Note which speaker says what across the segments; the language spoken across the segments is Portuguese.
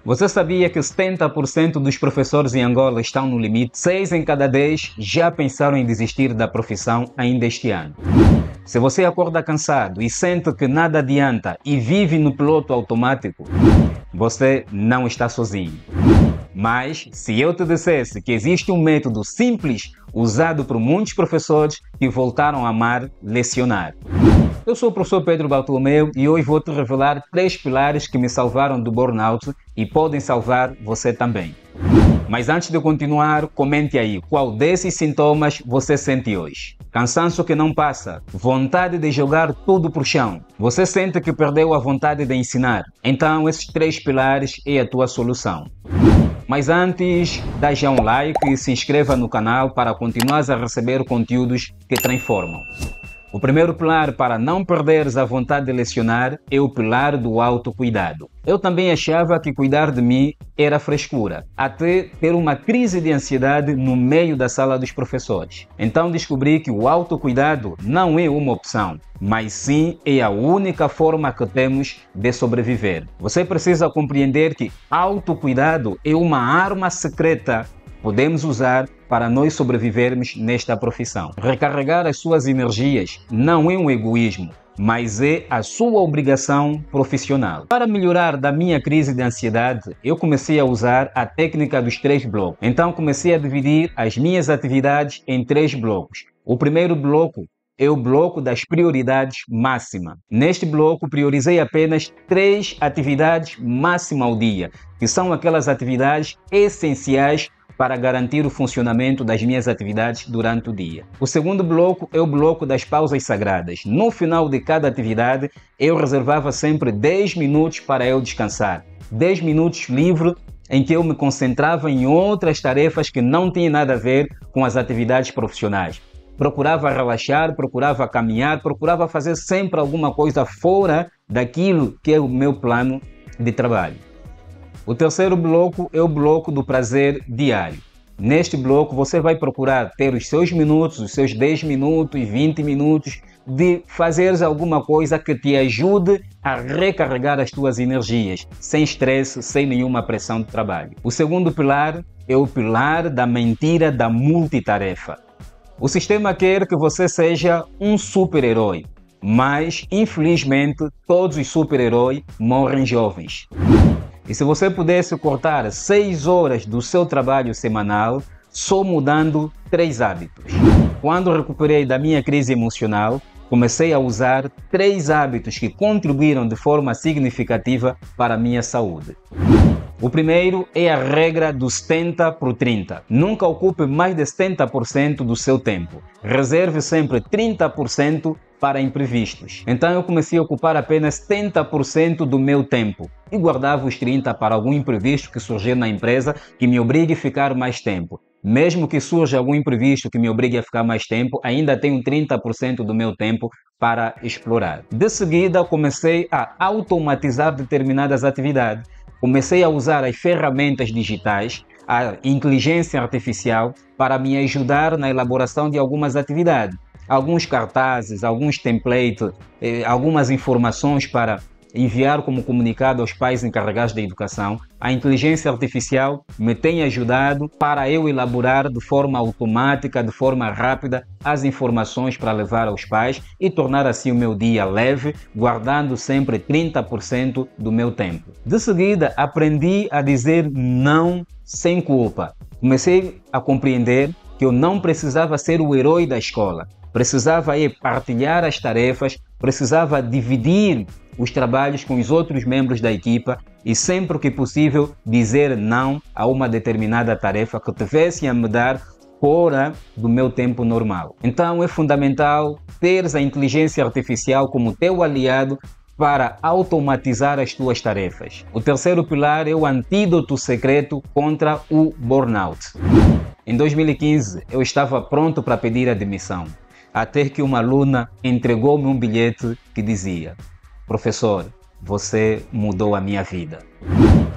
Speaker 1: Você sabia que 70% dos professores em Angola estão no limite? 6 em cada 10 já pensaram em desistir da profissão ainda este ano. Se você acorda cansado e sente que nada adianta e vive no piloto automático, você não está sozinho. Mas, se eu te dissesse que existe um método simples usado por muitos professores que voltaram a amar lecionar. Eu sou o professor Pedro Bartolomeu e hoje vou te revelar 3 pilares que me salvaram do burnout e podem salvar você também. Mas antes de continuar, comente aí qual desses sintomas você sente hoje. Cansaço que não passa, vontade de jogar tudo pro chão. Você sente que perdeu a vontade de ensinar. Então esses 3 pilares é a tua solução. Mas antes, dá já um like e se inscreva no canal para continuar a receber conteúdos que transformam. O primeiro pilar para não perderes a vontade de lecionar é o pilar do autocuidado. Eu também achava que cuidar de mim era frescura, até ter uma crise de ansiedade no meio da sala dos professores. Então descobri que o autocuidado não é uma opção, mas sim é a única forma que temos de sobreviver. Você precisa compreender que autocuidado é uma arma secreta podemos usar para nós sobrevivermos nesta profissão. Recarregar as suas energias não é um egoísmo, mas é a sua obrigação profissional. Para melhorar da minha crise de ansiedade, eu comecei a usar a técnica dos 3 blocos. Então comecei a dividir as minhas atividades em 3 blocos. O primeiro bloco é o bloco das prioridades máxima. Neste bloco, priorizei apenas 3 atividades máxima ao dia, que são aquelas atividades essenciais para garantir o funcionamento das minhas atividades durante o dia. O segundo bloco é o bloco das pausas sagradas. No final de cada atividade, eu reservava sempre 10 minutos para eu descansar. 10 minutos livre em que eu me concentrava em outras tarefas que não tinham nada a ver com as atividades profissionais. Procurava relaxar, procurava caminhar, procurava fazer sempre alguma coisa fora daquilo que é o meu plano de trabalho. O terceiro bloco é o bloco do prazer diário. Neste bloco você vai procurar ter os seus minutos, os seus 10 minutos, 20 minutos de fazeres alguma coisa que te ajude a recarregar as tuas energias, sem estresse, sem nenhuma pressão de trabalho. O segundo pilar é o pilar da mentira da multitarefa. O sistema quer que você seja um super-herói, mas infelizmente todos os super-heróis morrem jovens. E se você pudesse cortar 6 horas do seu trabalho semanal só mudando 3 hábitos. Quando recuperei da minha crise emocional, comecei a usar 3 hábitos que contribuíram de forma significativa para a minha saúde. O primeiro é a regra do 70 por 30. Nunca ocupe mais de 70% do seu tempo. Reserve sempre 30% para imprevistos. Então eu comecei a ocupar apenas 70% do meu tempo e guardava os 30% para algum imprevisto que surgir na empresa que me obrigue a ficar mais tempo. Mesmo que surja algum imprevisto que me obrigue a ficar mais tempo, ainda tenho 30% do meu tempo para explorar. De seguida, comecei a automatizar determinadas atividades. Comecei a usar as ferramentas digitais, a inteligência artificial, para me ajudar na elaboração de algumas atividades. Alguns cartazes, alguns templates, algumas informações para enviar como comunicado aos pais encarregados da educação. A inteligência artificial me tem ajudado para eu elaborar de forma automática, de forma rápida, as informações para levar aos pais e tornar assim o meu dia leve, guardando sempre 30% do meu tempo. De seguida, aprendi a dizer não sem culpa. Comecei a compreender que eu não precisava ser o herói da escola. Precisava partilhar as tarefas, precisava dividir os trabalhos com os outros membros da equipa e sempre que possível dizer não a uma determinada tarefa que tivesse a me dar fora do meu tempo normal. Então é fundamental teres a inteligência artificial como teu aliado para automatizar as tuas tarefas. O terceiro pilar é o antídoto secreto contra o burnout. Em 2015 eu estava pronto para pedir admissão, até que uma aluna entregou-me um bilhete que dizia: "Professor, você mudou a minha vida."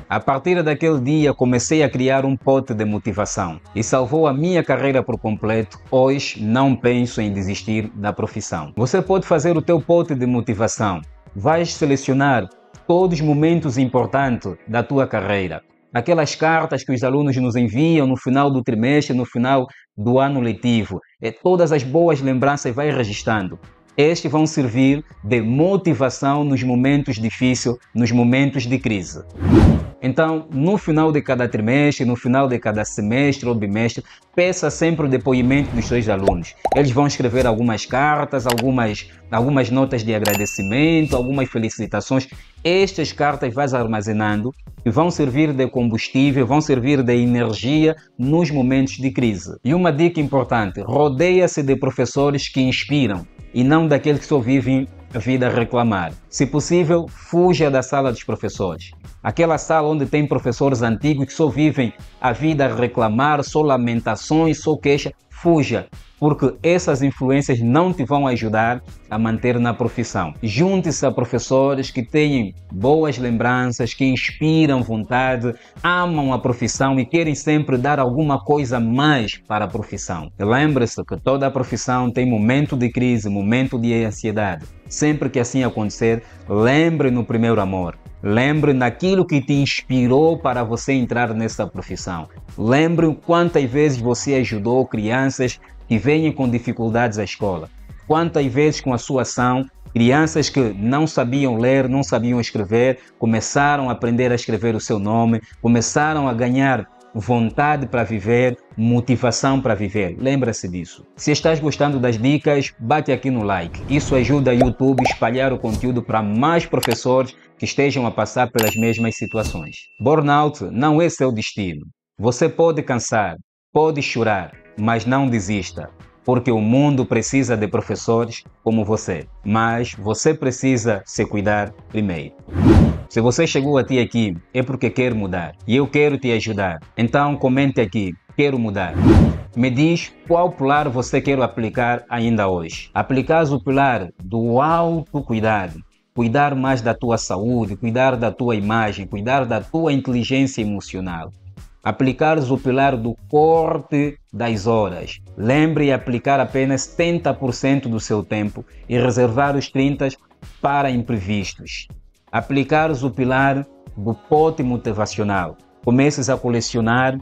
Speaker 1: A partir daquele dia comecei a criar um pote de motivação e salvou a minha carreira por completo. Hoje não penso em desistir da profissão. Você pode fazer o teu pote de motivação. Vais selecionar todos os momentos importantes da tua carreira. Aquelas cartas que os alunos nos enviam no final do trimestre, no final do ano letivo. Todas as boas lembranças vai registrando. Estes vão servir de motivação nos momentos difíceis, nos momentos de crise. Então, no final de cada trimestre, no final de cada semestre ou bimestre, peça sempre o depoimento dos seus alunos. Eles vão escrever algumas cartas, algumas notas de agradecimento, algumas felicitações. Estas cartas vai armazenando e vão servir de combustível, vão servir de energia nos momentos de crise. E uma dica importante, rodeia-se de professores que inspiram e não daqueles que só vivem a vida a reclamar. Se possível, fuja da sala dos professores. Aquela sala onde tem professores antigos que só vivem a vida a reclamar, só lamentações, só queixa, fuja, porque essas influências não te vão ajudar a manter na profissão. Junte-se a professores que têm boas lembranças, que inspiram vontade, amam a profissão e querem sempre dar alguma coisa mais para a profissão. Lembre-se que toda a profissão tem momento de crise, momento de ansiedade. Sempre que assim acontecer, lembre no primeiro amor. Lembre naquilo que te inspirou para você entrar nessa profissão. Lembre quantas vezes você ajudou crianças que vêm com dificuldades à escola. Quantas vezes com a sua ação, crianças que não sabiam ler, não sabiam escrever, começaram a aprender a escrever o seu nome, começaram a ganhar vontade para viver, motivação para viver. Lembra-se disso. Se estás gostando das dicas, bate aqui no like. Isso ajuda o YouTube a espalhar o conteúdo para mais professores que estejam a passar pelas mesmas situações. Burnout não é seu destino. Você pode cansar, pode chorar, mas não desista, porque o mundo precisa de professores como você. Mas você precisa se cuidar primeiro. Se você chegou até aqui, é porque quer mudar e eu quero te ajudar. Então comente aqui, quero mudar. Me diz qual pilar você quer aplicar ainda hoje. Aplicar o pilar do autocuidado. Cuidar mais da tua saúde, cuidar da tua imagem, cuidar da tua inteligência emocional. Aplicar o pilar do corte das horas. Lembre de aplicar apenas 70% do seu tempo e reservar os 30% para imprevistos. Aplicar o pilar do pote motivacional. Comeces a colecionar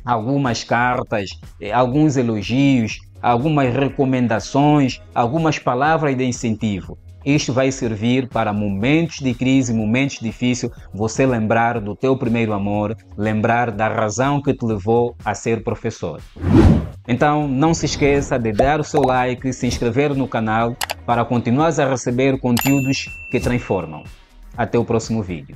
Speaker 1: algumas cartas, alguns elogios, algumas recomendações, algumas palavras de incentivo. Isto vai servir para momentos de crise, momentos difíceis, você lembrar do teu primeiro amor, lembrar da razão que te levou a ser professor. Então, não se esqueça de dar o seu like, se inscrever no canal para continuar a receber conteúdos que transformam. Até o próximo vídeo.